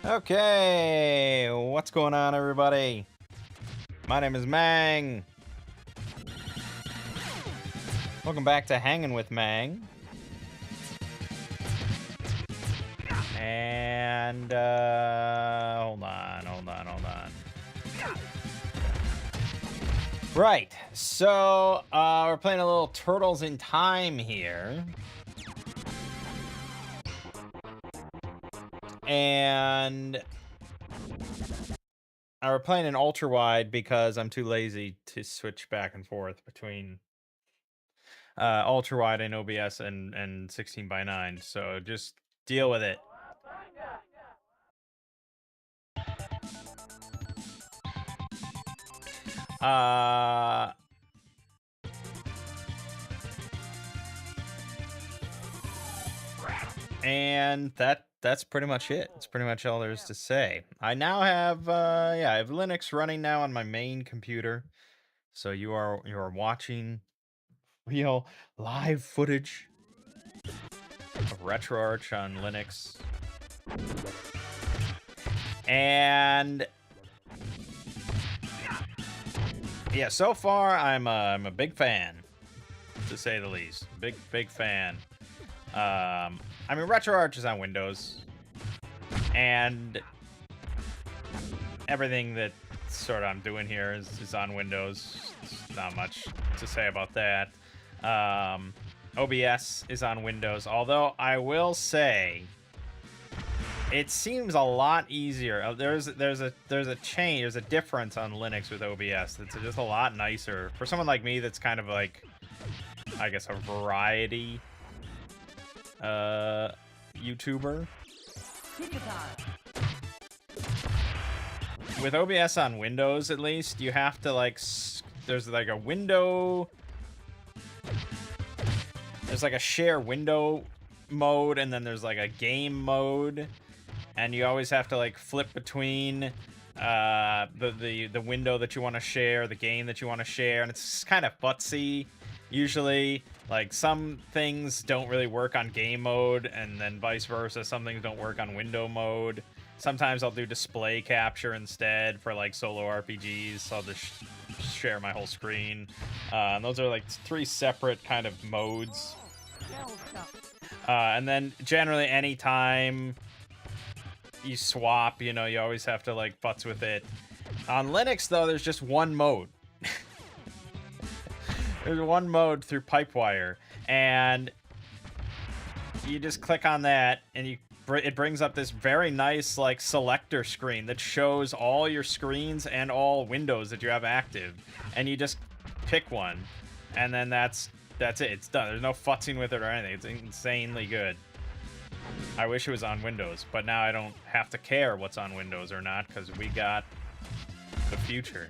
Okay, what's going on, everybody? My name is Mangg. Welcome back to Hanging with Mangg. And, hold on. Right, so, we're playing a little Turtles in Time here. And we're playing in ultra wide because I'm too lazy to switch back and forth between ultra wide and OBS and 16:9. So just deal with it. And that's pretty much it. It's pretty much all there is to say. I now have I have Linux running now on my main computer. So you are watching real live footage of RetroArch on Linux. And yeah, so far I'm a big fan, to say the least. Big fan. I mean, RetroArch is on Windows, and everything that sort of I'm doing here is on Windows. There's not much to say about that. OBS is on Windows, although I will say it seems a lot easier. There's a change, there's a difference on Linux with OBS. It's just a lot nicer for someone like me that's kind of like, I guess, a variety YouTuber. With OBS on Windows, at least, you have to like there's like a window, there's like a share window mode, and then there's like a game mode, and you always have to like flip between the window that you want to share, the game that you want to share, and it's kind of futzy usually. Like, some things don't really work on game mode, and then vice versa. Some things don't work on window mode. Sometimes I'll do display capture instead for like solo RPGs, so I'll just share my whole screen. And those are like three separate kind of modes. And then generally anytime you swap, you know, you always have to like futz with it. On Linux, though, there's just one mode. There's one mode through Pipewire, and you just click on that, and it brings up this very nice like selector screen that shows all your screens and all windows that you have active, and you just pick one, and then that's it. It's done. There's no futzing with it or anything. It's insanely good. I wish it was on Windows, but now I don't have to care what's on Windows or not because we got the future.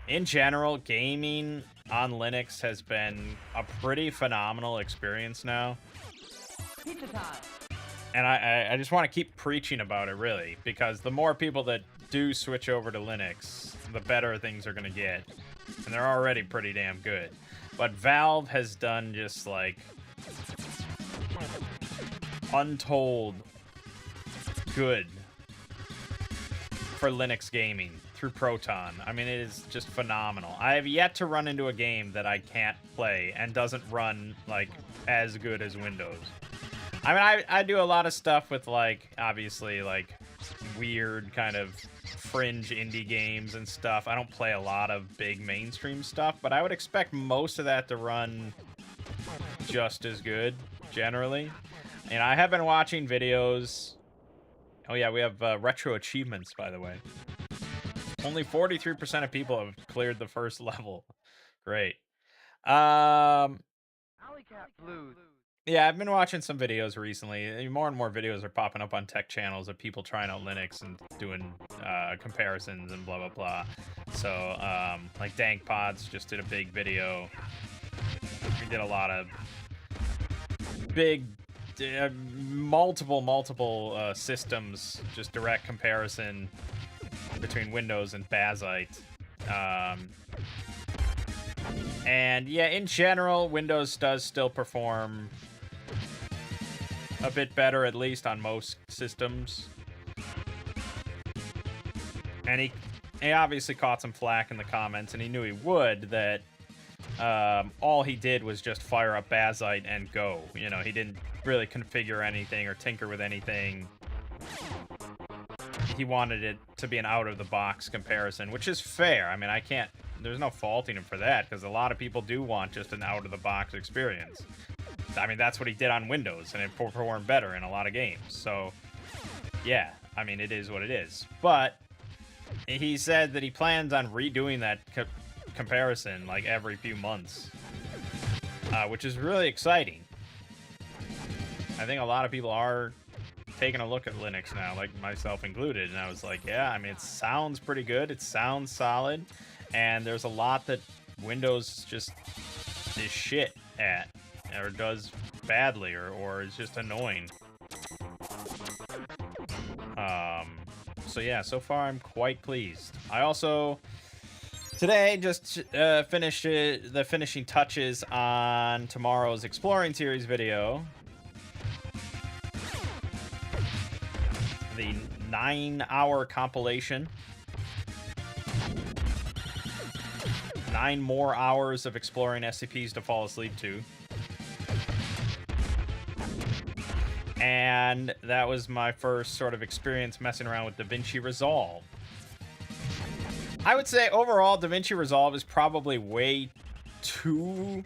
In general, gaming on Linux has been a pretty phenomenal experience now. And I just want to keep preaching about it, really, because the more people that do switch over to Linux, the better things are going to get. And they're already pretty damn good. But Valve has done just, like, untold good for Linux gaming through Proton. I mean, it is just phenomenal. I have yet to run into a game that I can't play and doesn't run, like, as good as Windows. I mean, I do a lot of stuff with, like, obviously, like, weird kind of fringe indie games and stuff. I don't play a lot of big mainstream stuff, but I would expect most of that to run just as good, generally. And I have been watching videos. Oh yeah, we have retro achievements, by the way. Only 43% of people have cleared the first level. Great. Yeah, I've been watching some videos recently. More and more videos are popping up on tech channels of people trying out Linux and doing comparisons and blah, blah, blah. So, like Dank Pods just did a big video. We did a lot of big, multiple systems, just direct comparison between Windows and Bazite. And yeah, in general, Windows does still perform a bit better, at least on most systems. And he obviously caught some flack in the comments, and he knew he would, that all he did was just fire up Bazite and go. You know, he didn't really configure anything or tinker with anything. He wanted it to be an out-of-the-box comparison, which is fair. I mean, there's no faulting him for that, because a lot of people do want just an out-of-the-box experience. I mean, that's what he did on Windows, and it performed better in a lot of games. So, yeah, I mean, it is what it is. But he said that he plans on redoing that comparison, like, every few months, which is really exciting. I think a lot of people are taking a look at Linux now, like myself included, and I was like, yeah, I mean, it sounds pretty good, it sounds solid, and there's a lot that Windows just is shit at, or does badly, or is just annoying. So yeah, so far I'm quite pleased. I also today just finished the finishing touches on tomorrow's Exploring Series video. The 9-hour compilation. 9 more hours of exploring SCPs to fall asleep to. And that was my first sort of experience messing around with DaVinci Resolve. I would say overall, DaVinci Resolve is probably way too...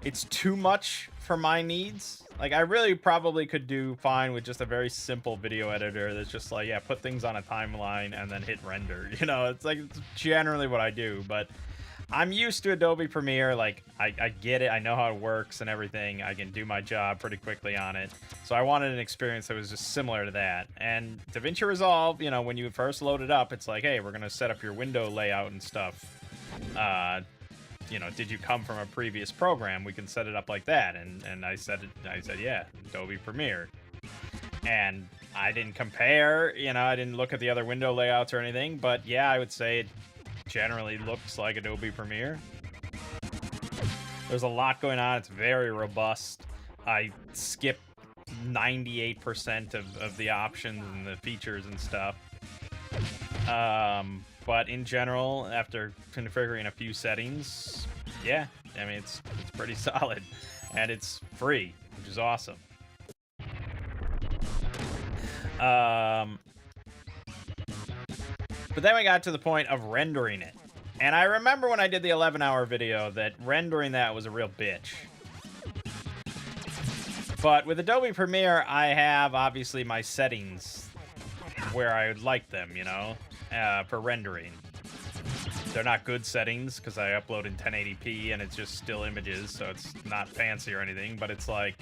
It's too much for my needs. Like, I really probably could do fine with just a very simple video editor that's just like, yeah, put things on a timeline and then hit render. You know, it's like, it's generally what I do, but I'm used to Adobe Premiere. Like, I get it. I know how it works and everything. I can do my job pretty quickly on it. So I wanted an experience that was just similar to that. And DaVinci Resolve, you know, when you first load it up, it's like, hey, we're going to set up your window layout and stuff. You know, did you come from a previous program? We can set it up like that. And I said, yeah, Adobe Premiere. And I didn't compare, you know, I didn't look at the other window layouts or anything, but yeah, I would say it generally looks like Adobe Premiere. There's a lot going on. It's very robust. I skipped 98% of the options and the features and stuff. But in general, after configuring a few settings, yeah, I mean, it's pretty solid. And it's free, which is awesome. But then we got to the point of rendering it. And I remember when I did the 11-hour video that rendering that was a real bitch. But with Adobe Premiere, I have, obviously, my settings where I would like them, you know, for rendering. They're not good settings because I upload in 1080p and it's just still images, so it's not fancy or anything, but it's like,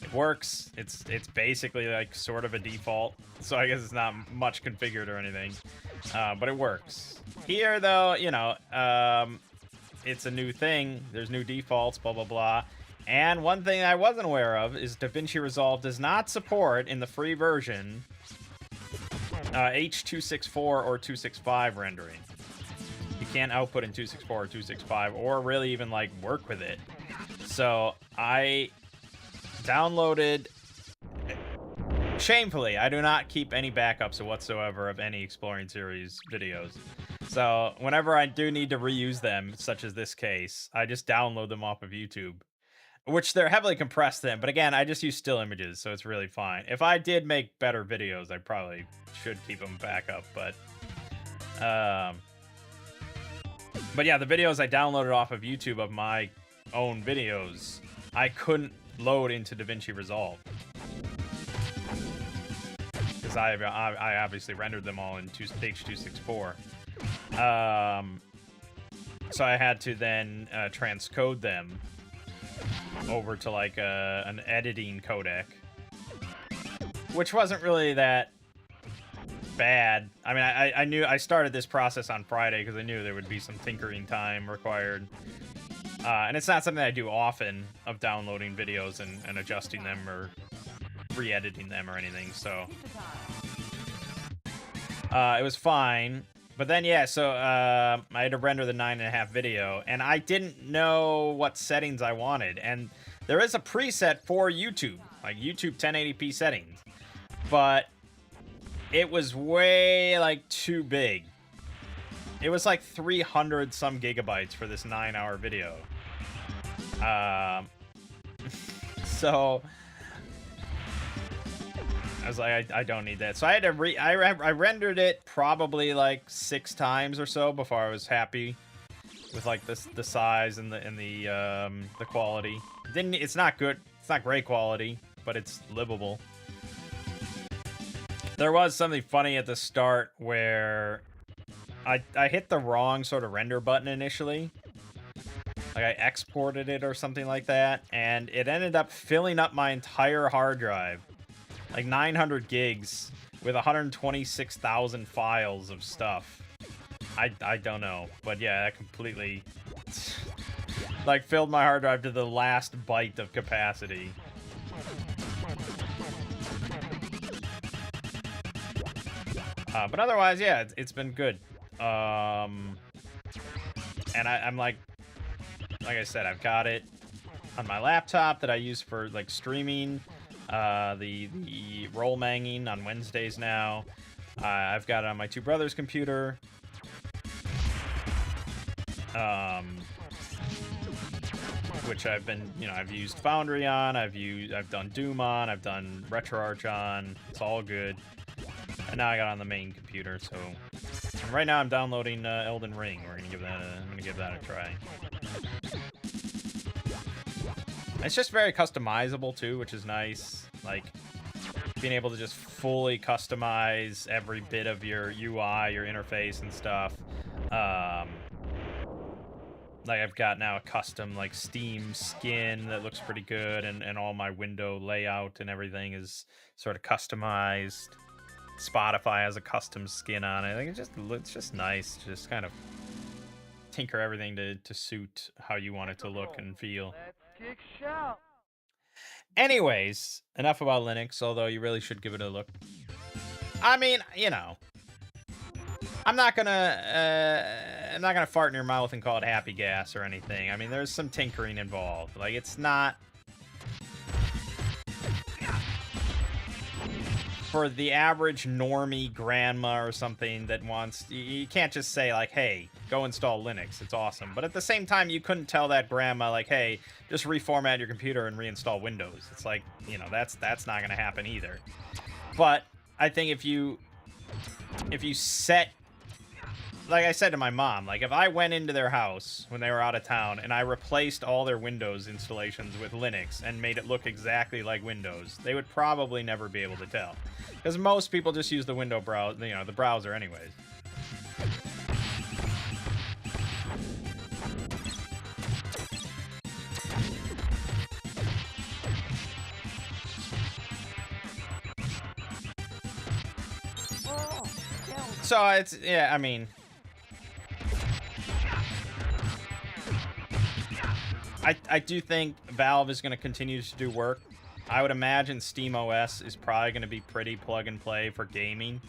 it works. It's basically like sort of a default, so I guess it's not much configured or anything, but it works. Here, though, you know, it's a new thing. There's new defaults, blah, blah, blah. And one thing I wasn't aware of is DaVinci Resolve does not support, in the free version, H.264 or 265 rendering. You can't output in 264 or 265 or really even, like, work with it. So I downloaded... Shamefully, I do not keep any backups whatsoever of any Exploring Series videos. So whenever I do need to reuse them, such as this case, I just download them off of YouTube. Which they're heavily compressed then, but again, I just use still images, so it's really fine. If I did make better videos, I probably should keep them back up, but yeah, the videos I downloaded off of YouTube of my own videos, I couldn't load into DaVinci Resolve. Because I obviously rendered them all in H.264. So I had to then transcode them over to like an editing codec, which wasn't really that bad. I mean, I knew I started this process on Friday because I knew there would be some tinkering time required, and it's not something I do often, of downloading videos and adjusting them or re-editing them or anything, so it was fine. But then, yeah, so I had to render the 9.5 video, and I didn't know what settings I wanted. And there is a preset for YouTube. like YouTube 1080p settings, but it was way like too big. It was like 300 some gigabytes for this 9-hour video. So I was like, I don't need that. So I had to I rendered it probably like 6 times or so before I was happy with like the size and the quality. It's not good. It's not great quality, but it's livable. There was something funny at the start where I hit the wrong sort of render button initially. Like I exported it or something like that, and it ended up filling up my entire hard drive. Like 900 gigs with 126,000 files of stuff. I don't know, but yeah, that completely like filled my hard drive to the last byte of capacity. But otherwise, yeah, it's been good. And I'm like I said, I've got it on my laptop that I use for like streaming, the roll manging on Wednesdays now. I've got it on my two brothers' computer. Which I've been, I've used Foundry on, I've done Doom on, I've done RetroArch on. It's all good. And now I got on the main computer, so right now I'm downloading Elden Ring. I'm gonna give that a try. It's just very customizable too, which is nice. Like being able to just fully customize every bit of your UI, your interface and stuff. Like I've got now a custom like Steam skin that looks pretty good, and all my window layout and everything is sort of customized. Spotify has a custom skin on it. Like it's just nice, just kind of tinker everything to suit how you want it to look and feel. Anyways, enough about Linux, although you really should give it a look. I mean, I'm not gonna fart in your mouth and call it happy gas or anything. I mean, there's some tinkering involved. Like, it's not for the average normie grandma or something that wants. You can't just say like, "Hey, go install Linux. It's awesome." But at the same time, you couldn't tell that grandma like, "Hey, just reformat your computer and reinstall Windows." It's like, that's not gonna happen either. But I think if you set, like I said to my mom, like if I went into their house when they were out of town and I replaced all their Windows installations with Linux and made it look exactly like Windows, they would probably never be able to tell. Because most people just use the window browser, the browser anyways. So it's, yeah, I mean, I do think Valve is going to continue to do work. I would imagine SteamOS is probably going to be pretty plug and play for gaming,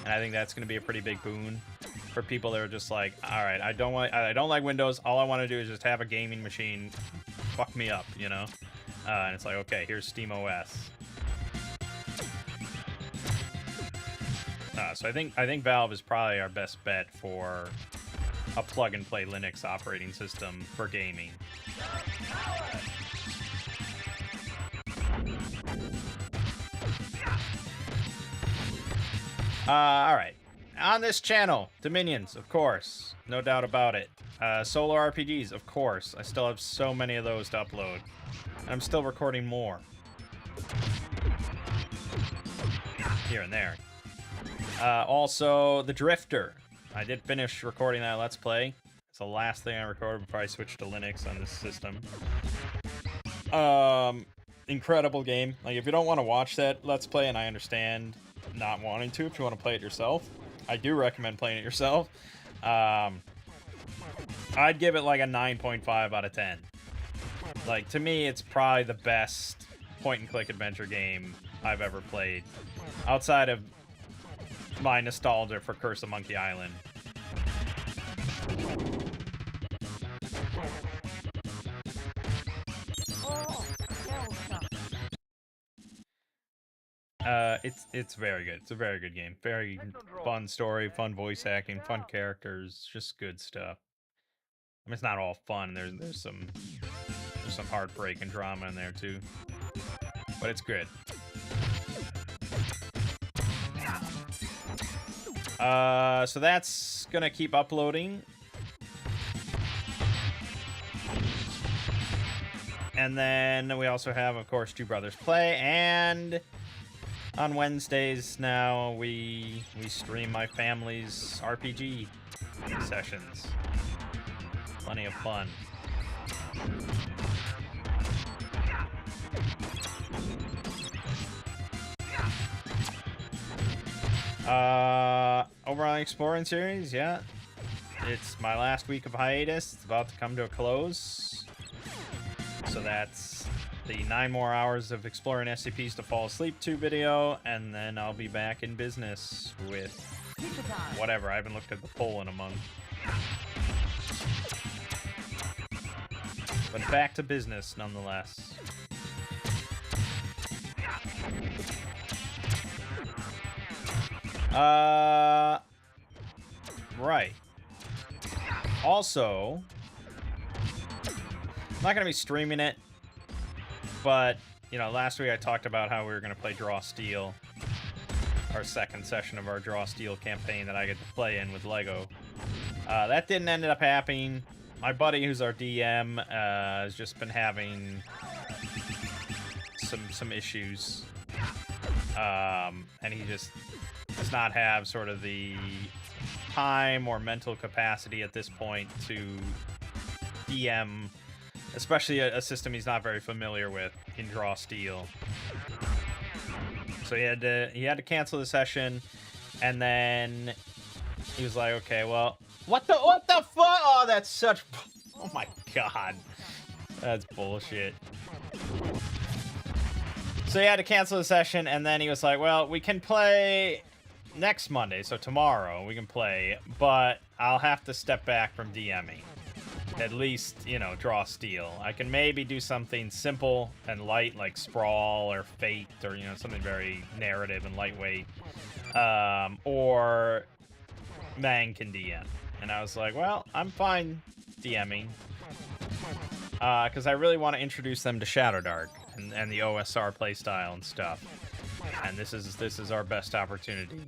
and I think that's going to be a pretty big boon for people that are just like, all right, I don't like Windows. All I want to do is just have a gaming machine. Fuck me up, and it's like, okay, here's SteamOS. So I think Valve is probably our best bet for a plug and play Linux operating system for gaming. All right. On this channel, Dominions, of course, no doubt about it. Solo RPGs, of course. I still have so many of those to upload. And I'm still recording more. Here and there. Also, The Drifter. I did finish recording that Let's Play. It's the last thing I recorded before I switched to Linux on this system. Incredible game. Like, if you don't want to watch that Let's Play, and I understand not wanting to, if you want to play it yourself, I do recommend playing it yourself. I'd give it like a 9.5 out of 10. Like, to me, it's probably the best point-and-click adventure game I've ever played. Outside of my nostalgia for Curse of Monkey Island. It's very good. It's a very good game. Very fun story, fun voice acting, fun characters, just good stuff. I mean, it's not all fun. There's some heartbreak and drama in there too, but it's good. So that's gonna keep uploading. And then we also have, of course, Two Brothers Play, and on Wednesdays now we stream my family's RPG sessions. Plenty of fun. Over on the Exploring series, yeah. It's my last week of hiatus. It's about to come to a close. So that's the 9 more hours of Exploring SCPs to Fall Asleep 2 video, and then I'll be back in business with whatever. I haven't looked at the poll in a month. But back to business nonetheless. Right. Also, I'm not going to be streaming it, but, you know, last week I talked about how we were going to play Draw Steel, our second session of our Draw Steel campaign that I get to play in with LEGO. That didn't end up happening. My buddy, who's our DM, has just been having some issues, and he just does not have sort of the time or mental capacity at this point to DM, especially a system he's not very familiar with in Draw Steel. So he had to cancel the session, and then he was like, okay, well, what the fuck? Oh, that's such, oh my god, that's bullshit. So he had to cancel the session, and then he was like, well, we can play next Monday, so tomorrow we can play, but I'll have to step back from DMing. At least, you know, Draw Steel. I can maybe do something simple and light like Sprawl or Fate, or, you know, something very narrative and lightweight. Or Mangg can DM. And I was like, well, I'm fine DMing. Because I really want to introduce them to Shadow Dark and the OSR playstyle and stuff. And this is our best opportunity.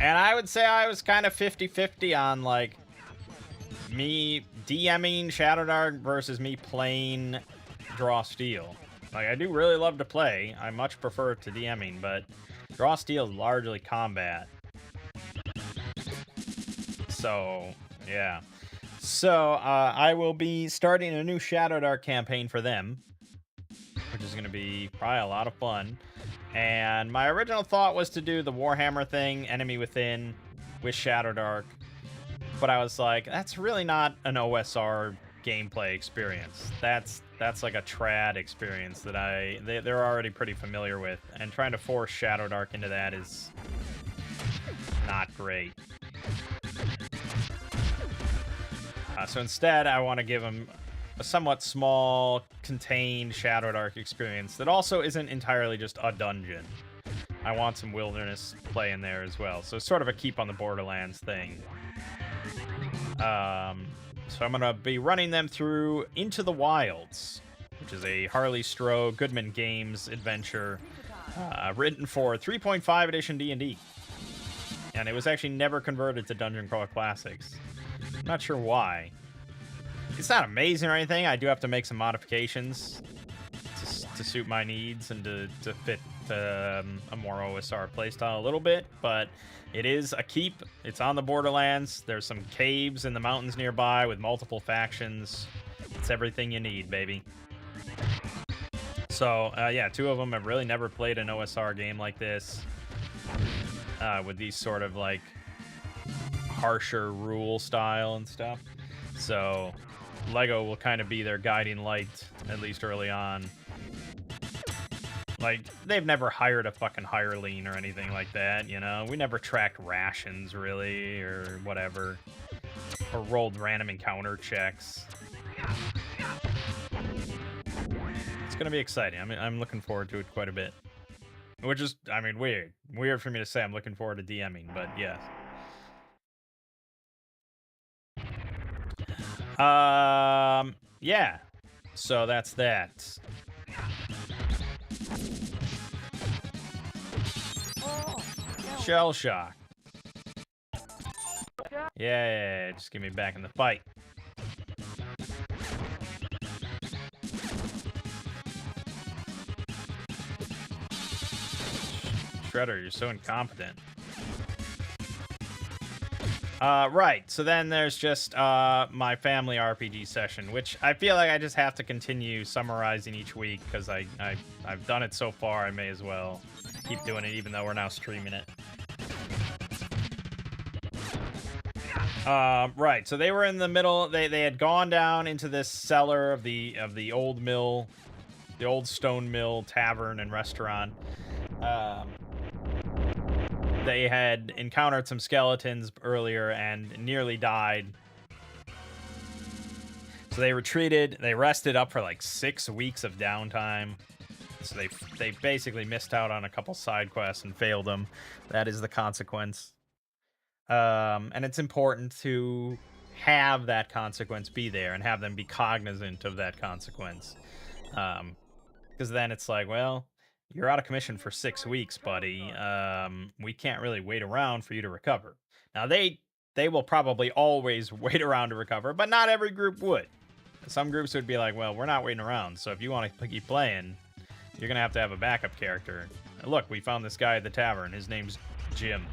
And I would say I was kind of 50-50 on, like, me DMing Shadow Dark versus me playing Draw Steel. Like, I do really love to play. I much prefer it to DMing, but Draw Steel is largely combat. So, yeah. So, I will be starting a new Shadow Dark campaign for them, which is going to be probably a lot of fun. And my original thought was to do the Warhammer thing, Enemy Within, with Shadow Dark. But I was like, that's really not an OSR gameplay experience. That's like a trad experience that they're already pretty familiar with. And trying to force Shadow Dark into that is not great. So instead, I want to give them a somewhat small, contained Shadow Dark experience that also isn't entirely just a dungeon. I want some wilderness play in there as well. So it's sort of a keep on the Borderlands thing. So I'm going to be running them through Into the Wilds, which is a Harley Stroh Goodman Games adventure written for 3.5 edition D&D. And it was actually never converted to Dungeon Crawl Classics. I'm not sure why. It's not amazing or anything. I do have to make some modifications to suit my needs and to fit a more OSR playstyle a little bit, but it is a keep. It's on the Borderlands. There's some caves in the mountains nearby with multiple factions. It's everything you need, baby. So, yeah, 2 of them have really never played an OSR game like this, with these sort of, like, harsher rule style and stuff. So LEGO will kind of be their guiding light, at least early on. Like, they've never hired a fucking hireling or anything like that, you know? We never tracked rations, really, or whatever. Or rolled random encounter checks. It's gonna be exciting. I'm looking forward to it quite a bit. Which is, I mean, weird for me to say. I'm looking forward to DMing, but yes. Yeah. So that's that. Shell shock. Yeah, just get me back in the fight. Shredder, you're so incompetent. Right, so then there's just my family RPG session, which I feel like I just have to continue summarizing each week, because I've done it so far. I may as well keep doing it, even though we're now streaming it. Right, so they were in the middle. They had gone down into this cellar of the old mill, the old stone mill tavern and restaurant. They had encountered some skeletons earlier and nearly died. So they retreated. They rested up for like 6 weeks of downtime. So they basically missed out on a couple side quests and failed them. That is the consequence. And it's important to have that consequence be there and have them be cognizant of that consequence. Because then it's like, well, you're out of commission for 6 weeks, buddy. We can't really wait around for you to recover. Now, they will probably always wait around to recover, but not every group would. Some groups would be like, well, we're not waiting around, so if you want to keep playing, you're going to have a backup character. Look, we found this guy at the tavern. His name's Jim.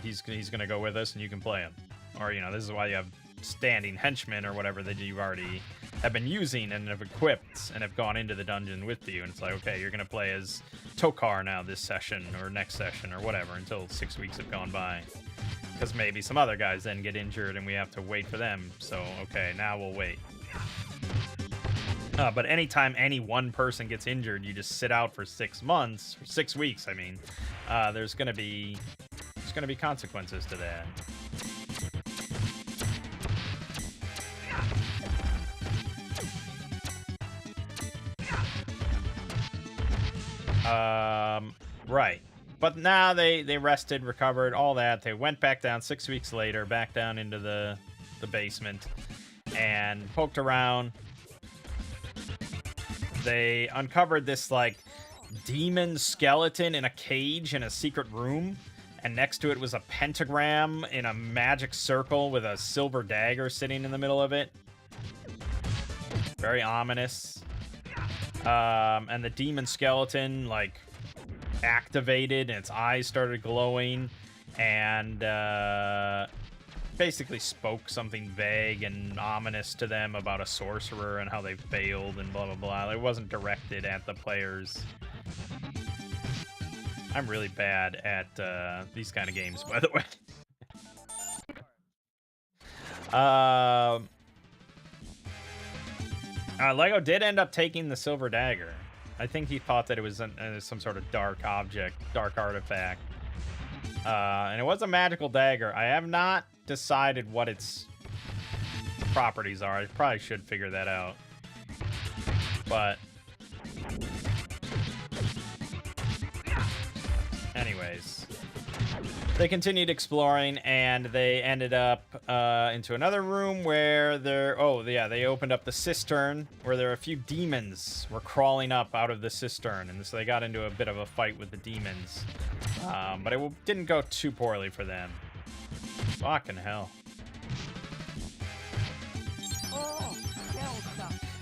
He's going to go with us, and you can play him. Or, you know, this is why you have standing henchmen or whatever that you already have been using and have equipped and have gone into the dungeon with you. And it's like, okay, you're going to play as Tokar now this session or next session or whatever until 6 weeks have gone by. Because maybe some other guys then get injured and we have to wait for them. So, okay, now we'll wait. But anytime any one person gets injured, you just sit out for 6 months, or 6 weeks, I mean. There's going to be consequences to that. Right. But now they rested, recovered, all that. They went back down 6 weeks later, back down into the basement, and poked around. They uncovered this, like, demon skeleton in a cage in a secret room, and next to it was a pentagram in a magic circle with a silver dagger sitting in the middle of it. Very ominous. And the demon skeleton, like, activated, and its eyes started glowing, and basically spoke something vague and ominous to them about a sorcerer and how they failed and blah, blah, blah. It wasn't directed at the players. I'm really bad at these kind of games, by the way. Lego did end up taking the silver dagger. I think he thought that it was some sort of dark object, dark artifact. And it was a magical dagger. I have not decided what its properties are. I probably should figure that out. But anyways, they continued exploring, and they ended up into another room where they opened up the cistern, where there were a few demons were crawling up out of the cistern, and so they got into a bit of a fight with the demons. But it didn't go too poorly for them. Fucking hell.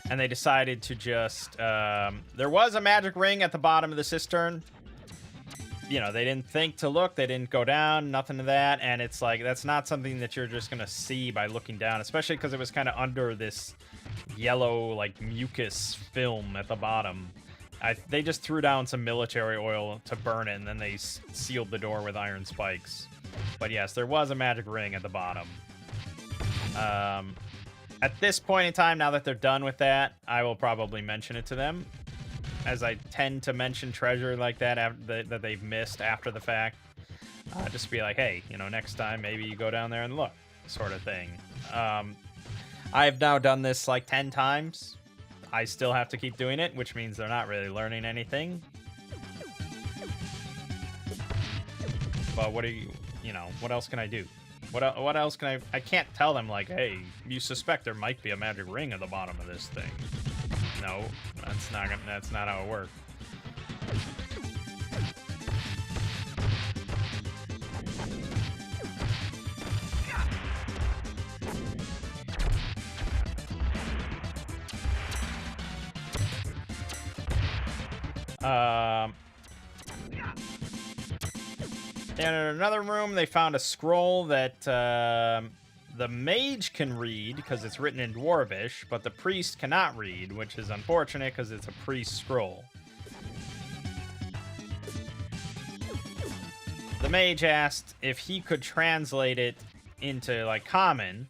And they decided to just, there was a magic ring at the bottom of the cistern. You know, they didn't think to look, they didn't go down, nothing of that, and it's like, that's not something that you're just gonna see by looking down, especially because it was kind of under this yellow, like, mucus film at the bottom. They just threw down some military oil to burn it, and then they sealed the door with iron spikes. But yes, there was a magic ring at the bottom. At this point in time, now that they're done with that, I will probably mention it to them, as I tend to mention treasure like that that they've missed after the fact. Just be like, hey, you know, next time maybe you go down there and look, sort of thing. I've now done this like 10 times. I still have to keep doing it, which means they're not really learning anything. But what do you know, what else can I do? What else can I can't tell them, like, hey, you suspect there might be a magic ring at the bottom of this thing. No, that's not how it works. In another room, they found a scroll that the mage can read because it's written in Dwarvish, but the priest cannot read, which is unfortunate because it's a priest scroll. The mage asked if he could translate it into, like, common,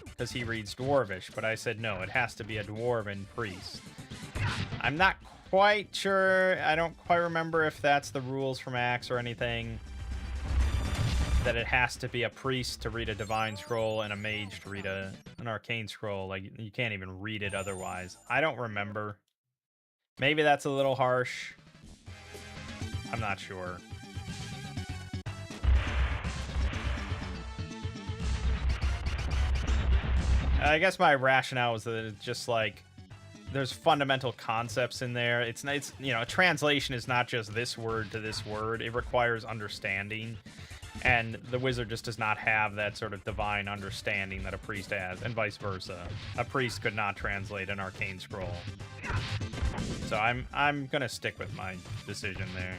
because he reads Dwarvish, but I said no, it has to be a Dwarven priest. I'm not quite sure, I don't quite remember if that's the rules from Axe or anything, that it has to be a priest to read a divine scroll and a mage to read an arcane scroll. Like, you can't even read it otherwise. I don't remember. Maybe that's a little harsh. I'm not sure. I guess my rationale was that it's just like, there's fundamental concepts in there. It's you know, a translation is not just this word to this word. It requires understanding. And the wizard just does not have that sort of divine understanding that a priest has, and vice versa. A priest could not translate an arcane scroll. So I'm gonna stick with my decision there.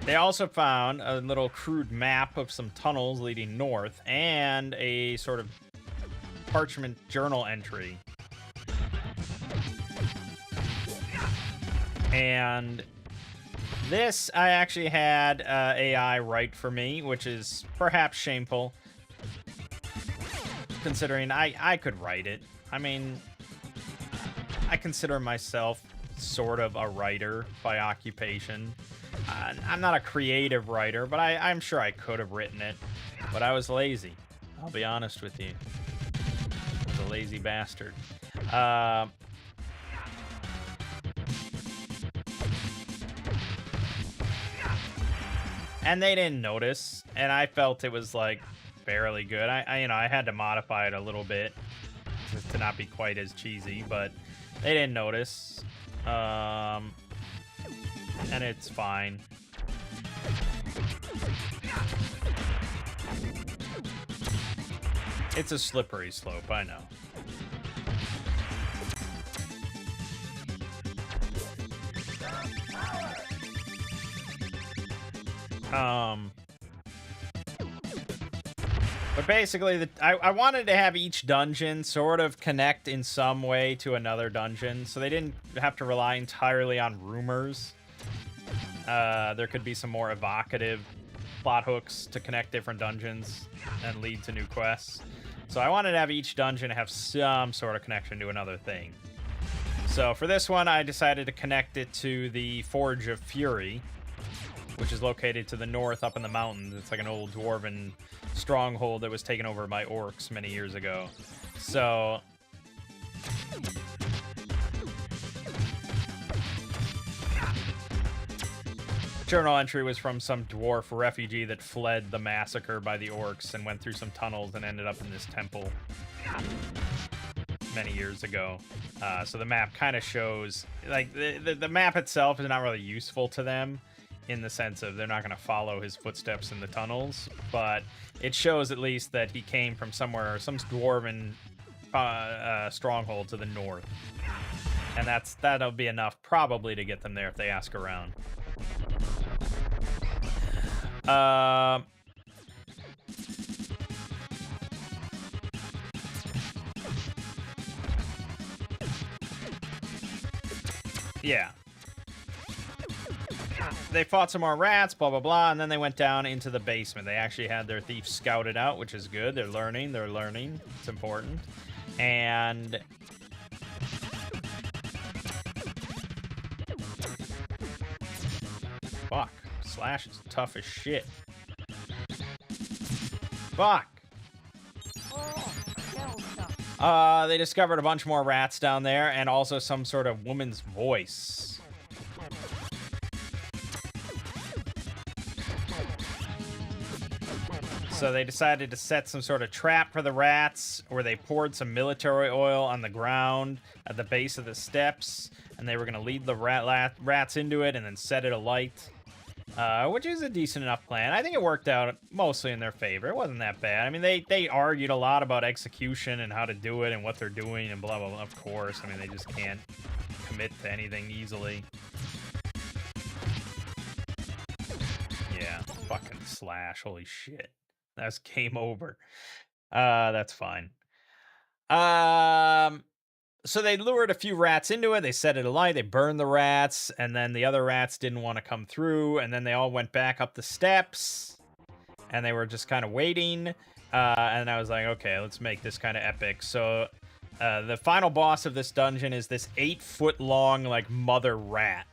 They also found a little crude map of some tunnels leading north and a sort of parchment journal entry. And this I actually had AI write for me, which is perhaps shameful, considering I could write it. I mean, I consider myself sort of a writer by occupation. I'm not a creative writer, but I'm sure I could have written it, but I was lazy. I'll be honest with you. I was a lazy bastard. And they didn't notice, and I felt it was, like, barely good. You know, I had to modify it a little bit to not be quite as cheesy, but they didn't notice. And it's fine. It's a slippery slope, I know. But basically, I wanted to have each dungeon sort of connect in some way to another dungeon, so they didn't have to rely entirely on rumors. There could be some more evocative plot hooks to connect different dungeons and lead to new quests. So I wanted to have each dungeon have some sort of connection to another thing. So for this one, I decided to connect it to the Forge of Fury, which is located to the north up in the mountains. It's like an old dwarven stronghold that was taken over by orcs many years ago. So the journal entry was from some dwarf refugee that fled the massacre by the orcs and went through some tunnels and ended up in this temple many years ago. So the map kind of shows, like, the map itself is not really useful to them, in the sense of they're not going to follow his footsteps in the tunnels, but it shows at least that he came from somewhere, some dwarven stronghold to the north. And that'll be enough probably to get them there if they ask around. Yeah. They fought some more rats, blah, blah, blah, and then they went down into the basement. They actually had their thief scouted out, which is good. They're learning. It's important. And fuck. Slash is tough as shit. Fuck. They discovered a bunch more rats down there and also some sort of woman's voice. So they decided to set some sort of trap for the rats where they poured some military oil on the ground at the base of the steps, and they were going to lead the rats into it and then set it alight. Which is a decent enough plan. I think it worked out mostly in their favor. It wasn't that bad. I mean, they argued a lot about execution and how to do it and what they're doing and blah, blah, blah. Of course. I mean, they just can't commit to anything easily. Yeah, fucking Slash. Holy shit. That's game over. That's fine. So they lured a few rats into it. They set it alight. They burned the rats, and then the other rats didn't want to come through, and then they all went back up the steps, and they were just kind of waiting. And I was like, okay, let's make this kind of epic. So the final boss of this dungeon is this 8-foot-long, like, mother rat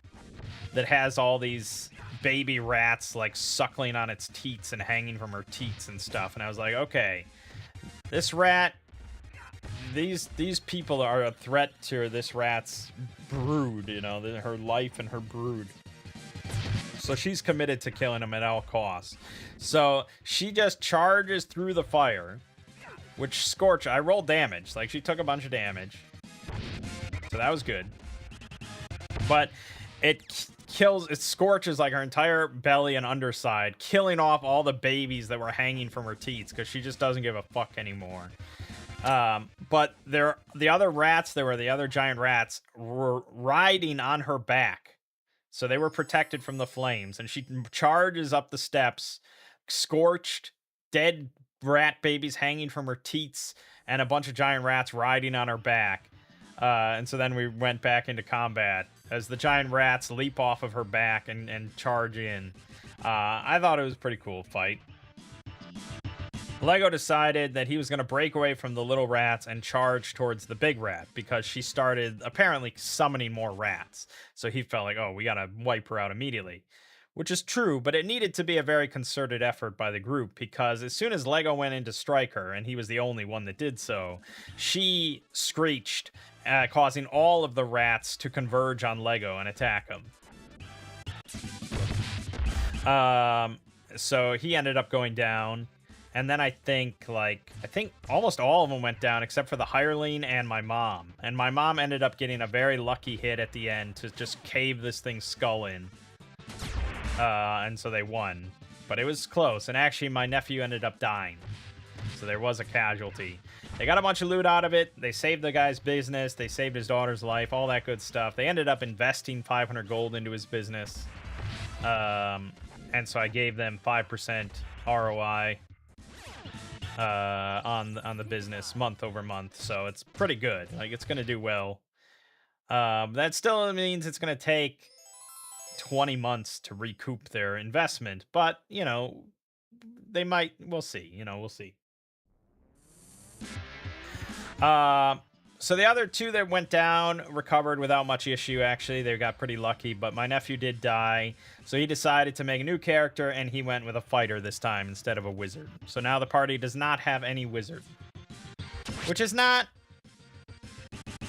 that has all these baby rats, like, suckling on its teats and hanging from her teats and stuff. And I was like, okay, this rat... These people are a threat to this rat's brood, you know, her life and her brood. So she's committed to killing him at all costs. So she just charges through the fire, which Scorch, I rolled damage. Like, she took a bunch of damage. So that was good. But it scorches like her entire belly and underside, killing off all the babies that were hanging from her teats because she just doesn't give a fuck anymore. But the other rats, there were the other giant rats, were riding on her back. So they were protected from the flames. And she charges up the steps, scorched, dead rat babies hanging from her teats, and a bunch of giant rats riding on her back. And so then we went back into combat as the giant rats leap off of her back and charge in. I thought it was a pretty cool fight. Lego decided that he was going to break away from the little rats and charge towards the big rat because she started apparently summoning more rats. So he felt like, oh, we got to wipe her out immediately. Which is true, but it needed to be a very concerted effort by the group because as soon as Lego went in to strike her, and he was the only one that did so, she screeched, causing all of the rats to converge on Lego and attack him. So he ended up going down. And then I think almost all of them went down except for the hireling and my mom. And my mom ended up getting a very lucky hit at the end to just cave this thing's skull in. And so they won. But it was close. And actually, my nephew ended up dying. So there was a casualty. They got a bunch of loot out of it. They saved the guy's business. They saved his daughter's life. All that good stuff. They ended up investing 500 gold into his business. And so I gave them 5% ROI. On the business month over month, so it's pretty good. Like, it's gonna do well. That still means it's gonna take 20 months to recoup their investment, but you know, they might. We'll see. You know, we'll see. So the other two that went down recovered without much issue, actually. They got pretty lucky, but my nephew did die. So he decided to make a new character, and he went with a fighter this time instead of a wizard. So now the party does not have any wizard. Which is not,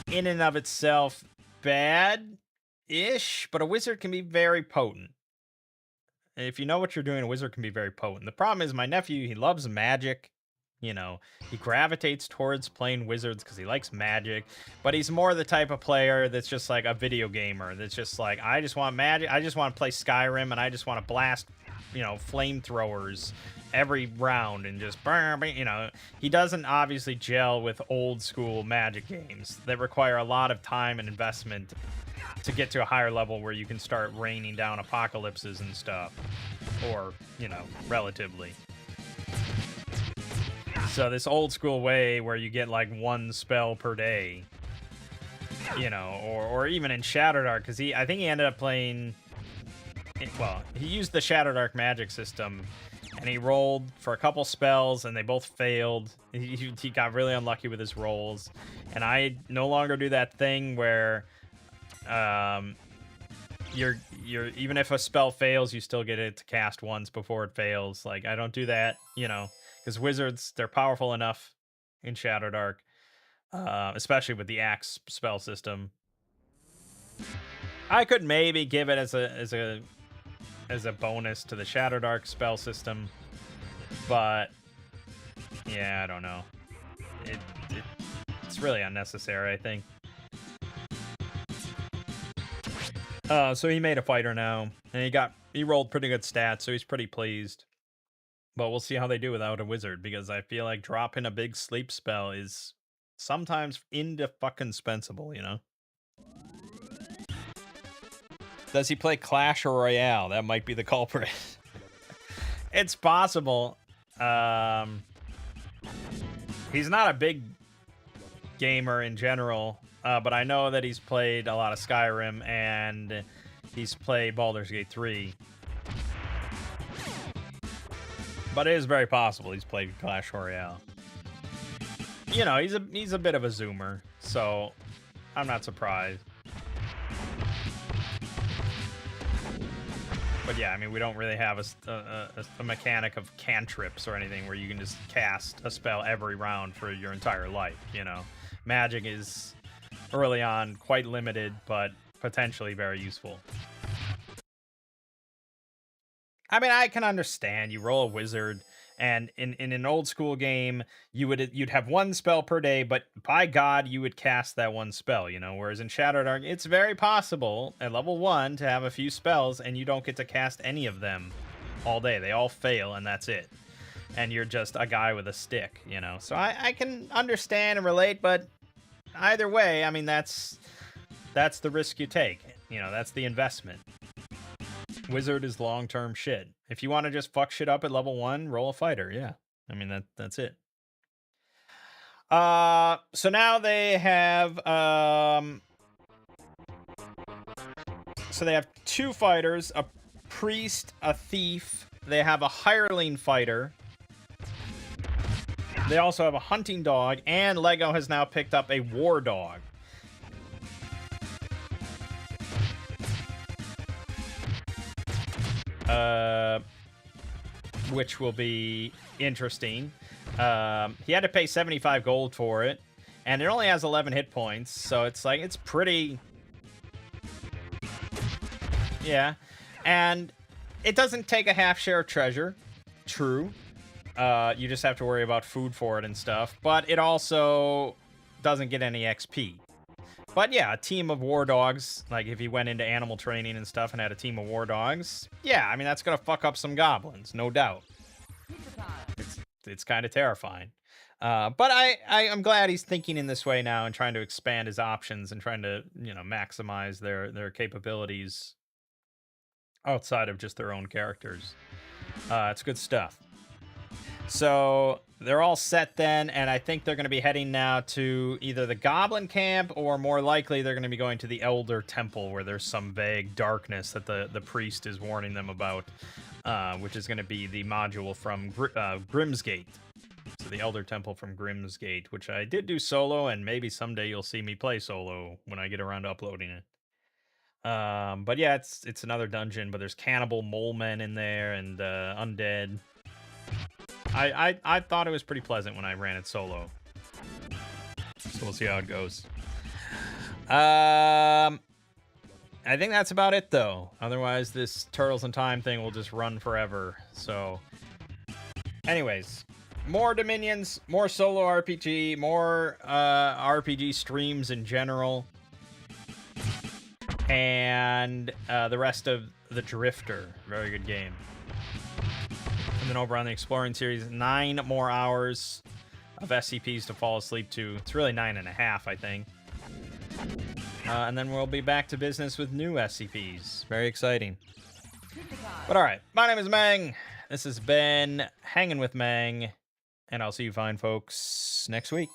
in and of itself, bad-ish, but a wizard can be very potent. If you know what you're doing, a wizard can be very potent. The problem is my nephew, he loves magic. You know, he gravitates towards playing wizards because he likes magic, but he's more the type of player that's just like a video gamer. That's just like, I just want magic. I just want to play Skyrim, and I just want to blast, you know, flamethrowers every round and just burn, you know. He doesn't obviously gel with old school magic games that require a lot of time and investment to get to a higher level where you can start raining down apocalypses and stuff, or, you know, relatively. So this old school way where you get like one spell per day, you know, or even in Shadowdark, because I think he ended up playing, well, he used the Shadowdark magic system, and he rolled for a couple spells, and they both failed. He got really unlucky with his rolls, and I no longer do that thing where you're even if a spell fails, you still get it to cast once before it fails. Like, I don't do that, because wizards, they're powerful enough in Shadowdark, especially with the axe spell system. I could maybe give it as a bonus to the Shadowdark spell system, but yeah, I don't know. It's really unnecessary, I think. So he made a fighter now, and he rolled pretty good stats, so he's pretty pleased. But we'll see how they do without a wizard, because I feel like dropping a big sleep spell is sometimes fucking-spensable, Does he play Clash or Royale? That might be the culprit. It's possible. He's not a big gamer in general, but I know that he's played a lot of Skyrim, and he's played Baldur's Gate 3. But it is very possible he's played Clash Royale. He's a bit of a zoomer, so I'm not surprised. But yeah, I mean, we don't really have a mechanic of cantrips or anything where you can just cast a spell every round for your entire life, Magic is early on quite limited, but potentially very useful. I mean, I can understand you roll a wizard, and in an old school game, you'd have one spell per day, but by God, you would cast that one spell, Whereas in Shadowdark, it's very possible at level 1 to have a few spells, and you don't get to cast any of them all day. They all fail, and that's it. And you're just a guy with a stick, So I can understand and relate, but either way, I mean, that's the risk you take. That's the investment. Wizard is long-term shit. If you want to just fuck shit up at level 1, roll a fighter. Yeah. I mean, that's it. So now they have, so they have 2 fighters, a priest, a thief. They have a hireling fighter. They also have a hunting dog, and Lego has now picked up a war dog. Which will be interesting. He had to pay 75 gold for it, and it only has 11 hit points, so it's pretty... Yeah. And it doesn't take a half share of treasure. True. You just have to worry about food for it and stuff, but it also doesn't get any XP. But yeah, a team of war dogs, like if he went into animal training and stuff and had a team of war dogs, yeah, I mean, that's gonna fuck up some goblins, no doubt. It's kind of terrifying. But I'm glad he's thinking in this way now and trying to expand his options and trying to, maximize their capabilities outside of just their own characters. It's good stuff. So they're all set then, and I think they're going to be heading now to either the Goblin Camp, or more likely they're going to be going to the Elder Temple, where there's some vague darkness that the priest is warning them about, which is going to be the module from Grimsgate. So the Elder Temple from Grimsgate, which I did do solo, and maybe someday you'll see me play solo when I get around to uploading it. But yeah, it's another dungeon, but there's cannibal mole men in there, and undead. I thought it was pretty pleasant when I ran it solo. So we'll see how it goes. I think that's about it, though. Otherwise, this Turtles in Time thing will just run forever. So, anyways, more Dominions, more solo RPG, more RPG streams in general, and the rest of The Drifter. Very good game. And then over on the Exploring series, 9 more hours of SCPs to fall asleep to. It's really 9.5, I think. And then we'll be back to business with new SCPs. Very exciting. But alright, my name is Mangg. This has been Hanging with Mangg. And I'll see you fine folks next week.